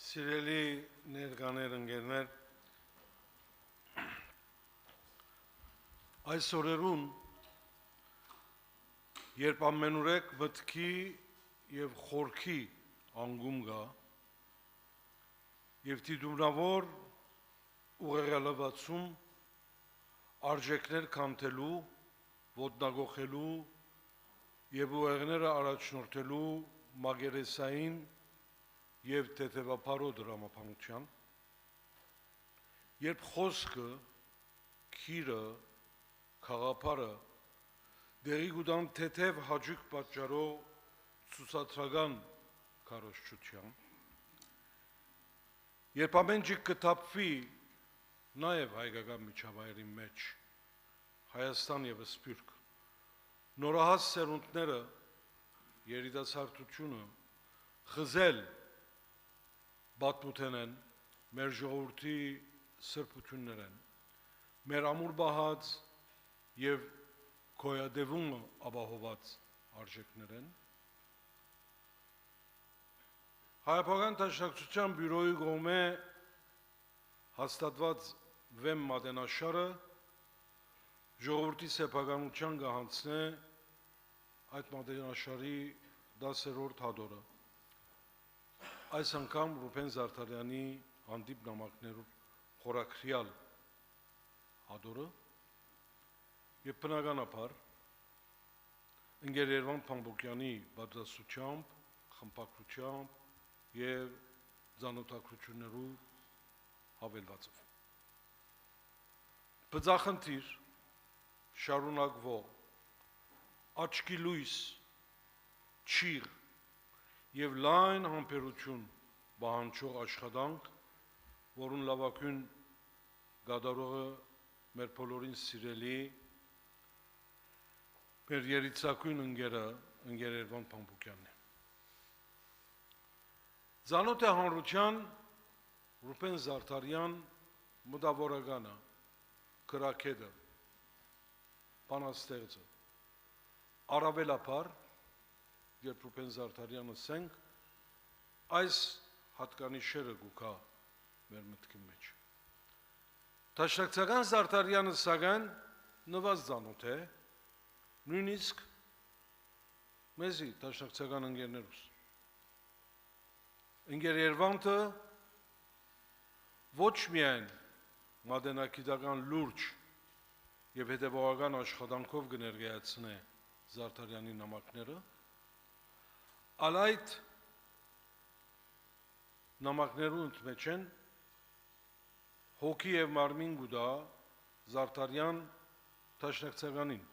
Սիրելի ներկաներ ընկերներ, այս օրերուն, երբ ամենուրեք մտքի և խորքի անգում գա, և դիտումնավոր ուղեղալվացում արժեքներ կանթելու, ոտնագողելու և ուղեղները առաջնորդելու մագերեսային և թեթևափարո դրամապանության, երբ խոսքը, քիրը, խաղապարը դեղի գուտան թեթև հաջուկ պատճարով ցուցադրական քարոզչության, երբ ամեն ջիկ կթափվի նաև հայկական միջավայրի մեջ, Հայաստան և Սփյուռք, նորահաս սերունդները, երիտասարդությունը խզել բաթմութեն են, մեր ժողովրդի սրբություններ են, մեր ամուր բահած և գոյատևումը ապահոված արժեքներ են, Հայապական դաշնակցության բյուրոյի կողմէ հաստատված վեմ մատենաշարը ժողովրդի սեփականության կհանձնե այդ մատենաշարի 10-րդ հատորը, այս անգամ Ռուբեն Զարդարյանի հանդիպ նամակներով խորագրյալ հատորը և բնականաբար ընկեր Երվանդ Փամբոկյանի պատրաստությամբ, խմբագրությամբ և ծանոթագրություններով հավելվածով։ Բծախնդիր շարունակվող աչքի լույս, չիղ և լայն համբերություն պահանջող աշխատանք, որուն լավագույն կատարողը մեր բոլորին սիրելի մեր երիտասարդ ընկերը ընկեր Երվանդ Փամբոկյանն է։ Ծանոթ է հանրության Ռուբեն Զարդարյան մտավորականը, գրագետը, բանաստեղծը, առավելաբար երբ Ռուբեն Զարդարյանը ասենք, այս հատկանիշերը կուքա մեր մտքի մեջ։ Դաշնակցական Զարդարյանը սակայն նվազ ծանոթ է, նույնիսկ մեզի դաշնակցական ընկերներուս։ Ընկեր Երվանդը ոչ միայն մատենագիտական լուրջ և հետևողական աշխատանքով կներկայացնե Զարդարյանի նամակները, այլ այդ նամակներու մեջ են հոգի և մարմին կուտա Զարդարյան դաշնակցականին,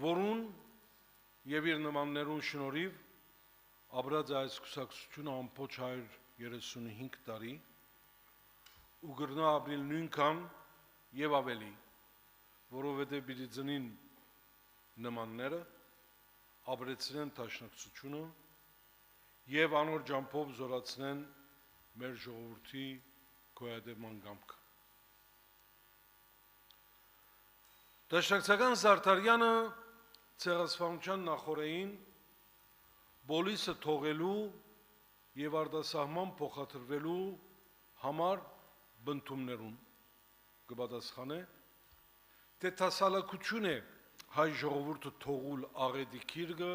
որուն և իր նմաններուն շնորհիվ ապրած այս կուսակցությունը ամբողջ 135 տարի ու կրնա ապրիլ նույնքան և ավելի, որովհետև պիտի ծնին նմանները, ապրեցնեն դաշնակցությունը և անոր ջամփով զորացնեն մեր ժողովրդի գոյատևման կամքը։ Դաշնակցական Զարդարյանը ցեղասպանության նախօրեին բոլիսը թողելու և արտասահման փոխադրվելու համար բնդումներուն կպատասխանե, թե տասալակություն է հայ ժողովուրդը թողուլ աղետի քիրկը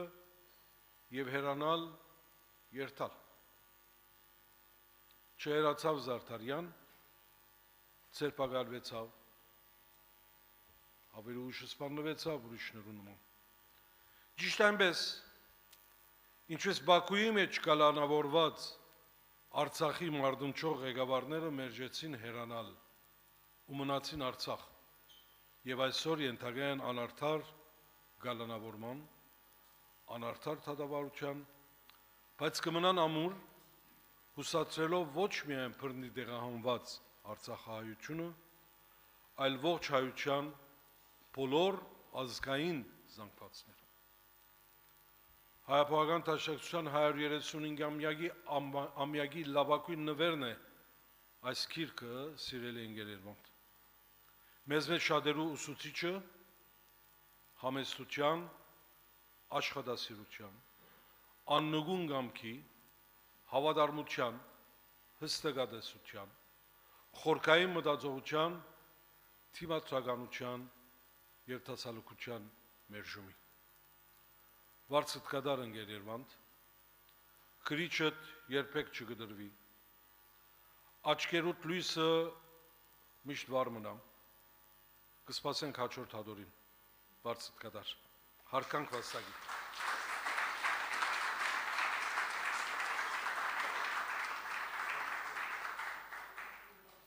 և հեռանալ երթալ։ Չհեռացավ Զարդարյան, ցերպակալվեցավ, ավելի ուշ սպանվեցավ ուրիշներու նման։ Ճիշտ այնպես, ինչպես Բաքուի մեջ կալանավորված Արցախի մարդնչող ղեկավարները մերժեցին հեռանալ ու մնացին Արցախ և այսօր ենթակա են անարդար կալանավորման, անարդար դատավարության, բայց կմնան ամուր, հուսացրելով ոչ միայն բռնի տեղահանված արցախահայությունը, այլ ողջ հայության բոլոր ազգային զանգվածները։ Հայապահական դաշնակցության 135-ամյակի լավագույն նվերն է այս գիրքը, սիրելի ընկեր Երվանդ։ Մեզ մեջ շատերու ուսուցիչը համեստության, աշխատասիրության, աննգուն կամքի, հավատարմության հստակադեսության, խորքային մտածողության, թիմացականության, երթասալուկության մերժումի։ Վարձդ կդար ընկեր Երվանդ, քրիչդ երբեք չգդրվի, աչքերուտ լույսը միշտ վար մնա, կսպասենք հաջորդ հատորին, վարձդ կդար, հարկանք վաստակի։